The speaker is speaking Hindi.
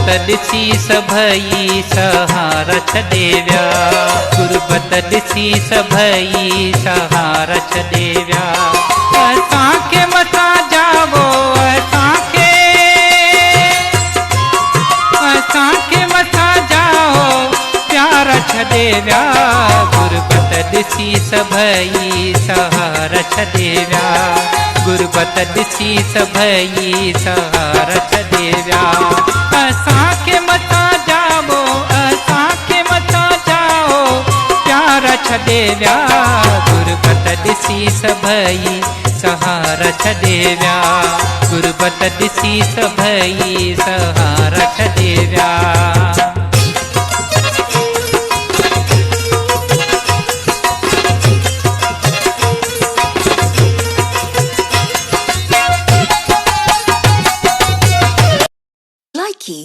गुरुबत दिसी सभई सहारा छदेव्या, गुरुबत दिसी सभई सहारा छदेव्या। असांखे मथा जावो असांखे मथा जाओ प्यारा छदेव्या, गुरुबत दिसी सभई सहारा छदेव्या, गुरुबत दिसी सभई सहारा छदेव्या। असांखे मथा जाओ प्यारा छदेव्या, गुरुबत दिसी सभई सहारा छदेव्या, गुरुबत दिसी सभई सहारा छदेव्या। Likey